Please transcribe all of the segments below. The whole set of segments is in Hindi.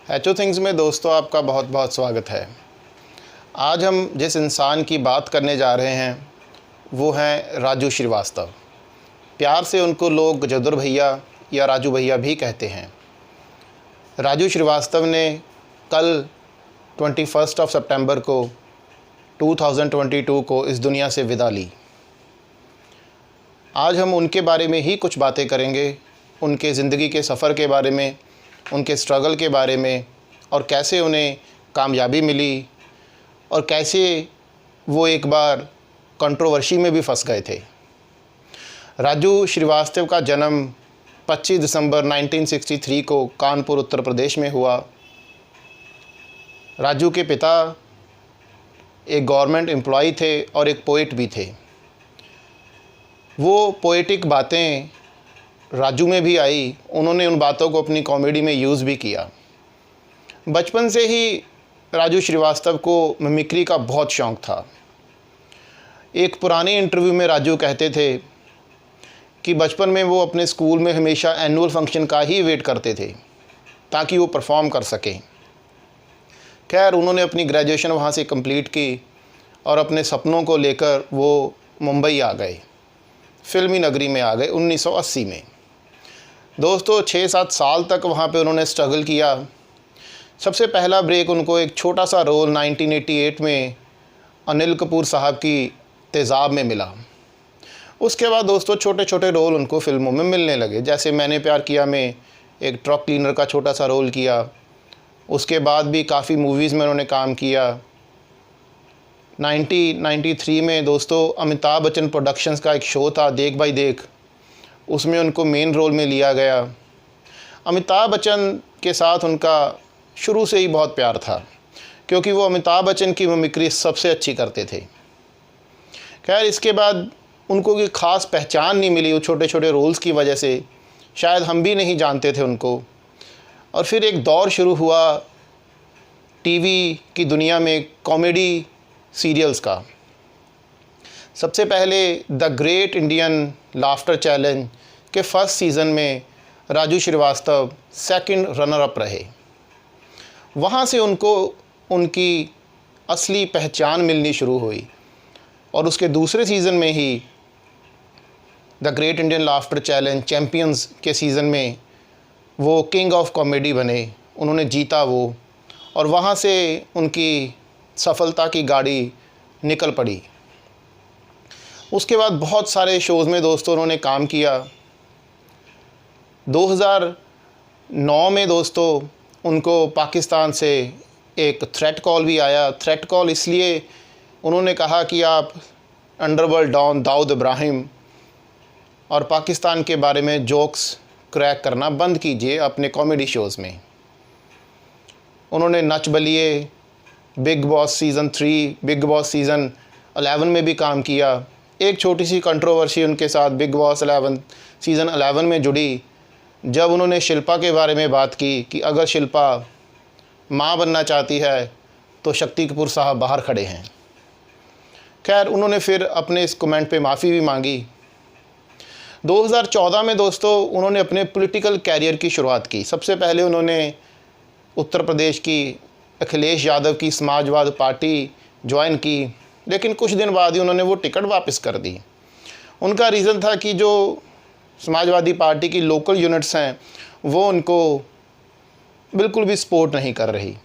एचओ थिंग्स में दोस्तों आपका बहुत बहुत स्वागत है। आज हम जिस इंसान की बात करने जा रहे हैं वो हैं राजू श्रीवास्तव। प्यार से उनको लोग गजोदर भैया या राजू भैया भी कहते हैं। राजू श्रीवास्तव ने कल 21 सितंबर को 2022 को इस दुनिया से विदा ली। आज हम उनके बारे में ही कुछ बातें करेंगे, उनके ज़िंदगी के सफ़र के बारे में, उनके स्ट्रगल के बारे में, और कैसे उन्हें कामयाबी मिली और कैसे वो एक बार कंट्रोवर्सी में भी फंस गए थे। राजू श्रीवास्तव का जन्म 25 दिसंबर 1963 को कानपुर उत्तर प्रदेश में हुआ। राजू के पिता एक गवर्नमेंट एम्प्लॉय थे और एक पोइट भी थे। वो पोएटिक बातें राजू में भी आई, उन्होंने उन बातों को अपनी कॉमेडी में यूज़ भी किया। बचपन से ही राजू श्रीवास्तव को मिमिक्री का बहुत शौक़ था। एक पुराने इंटरव्यू में राजू कहते थे कि बचपन में वो अपने स्कूल में हमेशा एनुअल फंक्शन का ही वेट करते थे ताकि वो परफॉर्म कर सकें। खैर, उन्होंने अपनी ग्रेजुएशन वहाँ से कंप्लीट की और अपने सपनों को लेकर वो मुंबई आ गए, फिल्मी नगरी में आ गए 1980 में। दोस्तों 6-7 साल तक वहाँ पे उन्होंने स्ट्रगल किया। सबसे पहला ब्रेक उनको एक छोटा सा रोल 1988 में अनिल कपूर साहब की तेज़ाब में मिला। उसके बाद दोस्तों छोटे छोटे रोल उनको फ़िल्मों में मिलने लगे, जैसे मैंने प्यार किया में एक ट्रक क्लीनर का छोटा सा रोल किया। उसके बाद भी काफ़ी मूवीज़ में उन्होंने काम किया। 1993 में दोस्तों अमिताभ बच्चन प्रोडक्शंस का एक शो था देख भाई देख, उसमें उनको मेन रोल में लिया गया। अमिताभ बच्चन के साथ उनका शुरू से ही बहुत प्यार था क्योंकि वो अमिताभ बच्चन की मिमिक्री सबसे अच्छी करते थे। खैर, इसके बाद उनको कोई ख़ास पहचान नहीं मिली वो छोटे छोटे रोल्स की वजह से, शायद हम भी नहीं जानते थे उनको। और फिर एक दौर शुरू हुआ टीवी की दुनिया में कॉमेडी सीरियल्स का। सबसे पहले the great Indian laughter challenge के फर्स्ट सीज़न में Raju Shrivastava second runner up रहे। वहाँ से उनको उनकी असली पहचान मिलनी शुरू हुई और उसके दूसरे सीज़न में ही the great Indian laughter challenge champions के सीज़न में वो किंग ऑफ कॉमेडी बने। उन्होंने जीता वो, और वहाँ से उनकी सफलता की गाड़ी निकल पड़ी। उसके बाद बहुत सारे शोज़ में दोस्तों उन्होंने काम किया। 2009 में दोस्तों उनको पाकिस्तान से एक थ्रेट कॉल भी आया। थ्रेट कॉल इसलिए उन्होंने कहा कि आप अंडरवर्ल्ड डॉन दाऊद इब्राहिम और पाकिस्तान के बारे में जोक्स क्रैक करना बंद कीजिए अपने कॉमेडी शोज़ में। उन्होंने Nach Baliye, Bigg Boss season 3, Bigg Boss season 11 में भी काम किया। एक छोटी सी कंट्रोवर्सी उनके साथ बिग बॉस 11 सीज़न 11 में जुड़ी, जब उन्होंने शिल्पा के बारे में बात की कि अगर शिल्पा माँ बनना चाहती है तो शक्ति कपूर साहब बाहर खड़े हैं। खैर, उन्होंने फिर अपने इस कमेंट पे माफ़ी भी मांगी। 2014 में दोस्तों उन्होंने अपने पॉलिटिकल कैरियर की शुरुआत की। सबसे पहले उन्होंने उत्तर प्रदेश की अखिलेश यादव की समाजवाद पार्टी ज्वाइन की, लेकिन कुछ दिन बाद ही उन्होंने वो टिकट वापस कर दी। उनका रीज़न था कि जो समाजवादी पार्टी की लोकल यूनिट्स हैं वो उनको बिल्कुल भी सपोर्ट नहीं कर रही।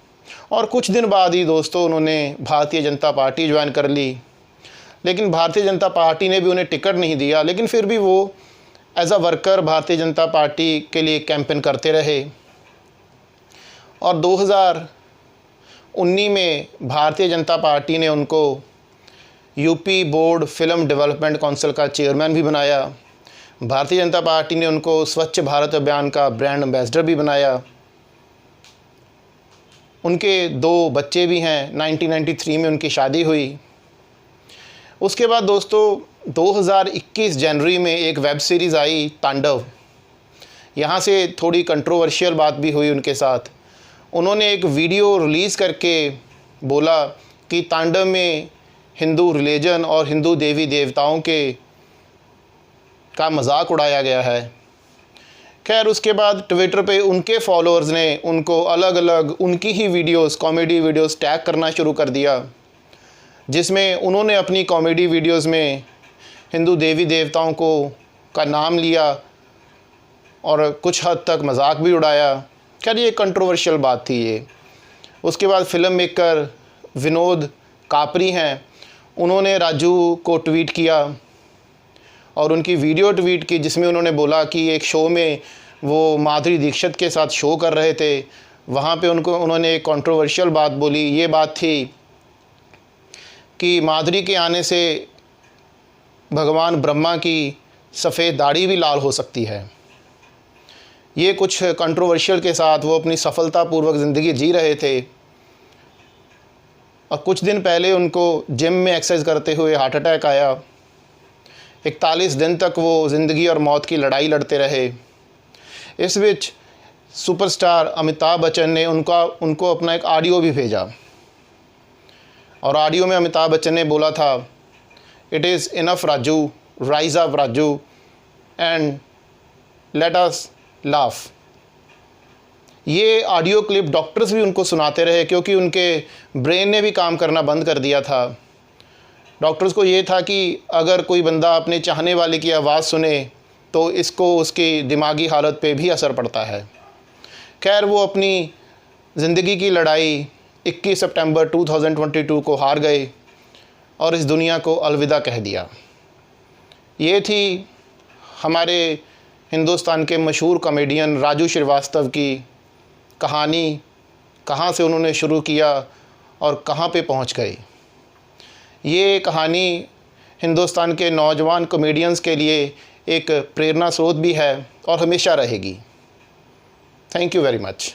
और कुछ दिन बाद ही दोस्तों उन्होंने भारतीय जनता पार्टी ज्वाइन कर ली, लेकिन भारतीय जनता पार्टी ने भी उन्हें टिकट नहीं दिया। लेकिन फिर भी वो as a worker Bharatiya Janata party के लिए कैंपेन करते रहे। और 2019 में भारतीय जनता पार्टी ने उनको UP board film development council का चेयरमैन भी बनाया। भारतीय जनता पार्टी ने उनको स्वच्छ भारत अभियान का ब्रांड एम्बेसडर भी बनाया। उनके 2 बच्चे भी हैं। 1993 में उनकी शादी हुई। उसके बाद दोस्तों 2021 जनवरी में एक वेब सीरीज़ आई तांडव। यहाँ से थोड़ी कंट्रोवर्शियल बात भी हुई उनके साथ। उन्होंने एक वीडियो रिलीज़ करके बोला कि तांडव में हिंदू रिलीजन और हिंदू देवी देवताओं का मजाक उड़ाया गया है। खैर उसके बाद ट्विटर पे उनके फॉलोअर्स ने उनको अलग अलग उनकी ही वीडियोस, कॉमेडी वीडियोस टैग करना शुरू कर दिया, जिसमें उन्होंने अपनी कॉमेडी वीडियोस में हिंदू देवी देवताओं को का नाम लिया और कुछ हद तक मजाक भी उड़ाया। खैर ये कंट्रोवर्शियल बात थी ये। उसके बाद फ़िल्म मेकर विनोद कापरी हैं, उन्होंने राजू को ट्वीट किया और उनकी वीडियो ट्वीट की, जिसमें उन्होंने बोला कि एक शो में वो माधुरी दीक्षित के साथ शो कर रहे थे, वहाँ पे उन्होंने एक कंट्रोवर्शियल बात बोली। ये बात थी कि माधुरी के आने से भगवान ब्रह्मा की सफ़ेद दाढ़ी भी लाल हो सकती है। ये कुछ कंट्रोवर्शियल के साथ वो अपनी सफलतापूर्वक ज़िंदगी जी रहे थे और कुछ दिन पहले उनको जिम में एक्सरसाइज करते हुए हार्ट अटैक आया। 41 दिन तक वो ज़िंदगी और मौत की लड़ाई लड़ते रहे। इस बीच सुपरस्टार अमिताभ बच्चन ने उनको अपना एक ऑडियो भी भेजा और ऑडियो में अमिताभ बच्चन ने बोला था, it is enough Raju, rise up Raju and let us laugh. ये ऑडियो क्लिप डॉक्टर्स भी उनको सुनाते रहे, क्योंकि उनके ब्रेन ने भी काम करना बंद कर दिया था। डॉक्टर्स को ये था कि अगर कोई बंदा अपने चाहने वाले की आवाज़ सुने तो इसको उसकी दिमागी हालत पे भी असर पड़ता है। खैर वो अपनी ज़िंदगी की लड़ाई 21 सितंबर 2022 को हार गए और इस दुनिया को अलविदा कह दिया। ये थी हमारे हिंदुस्तान के मशहूर कॉमेडियन राजू श्रीवास्तव की कहानी, कहाँ से उन्होंने शुरू किया और कहाँ पे पहुँच गए। ये कहानी हिंदुस्तान के नौजवान कॉमेडियंस के लिए एक प्रेरणा स्रोत भी है और हमेशा रहेगी। Thank you very much.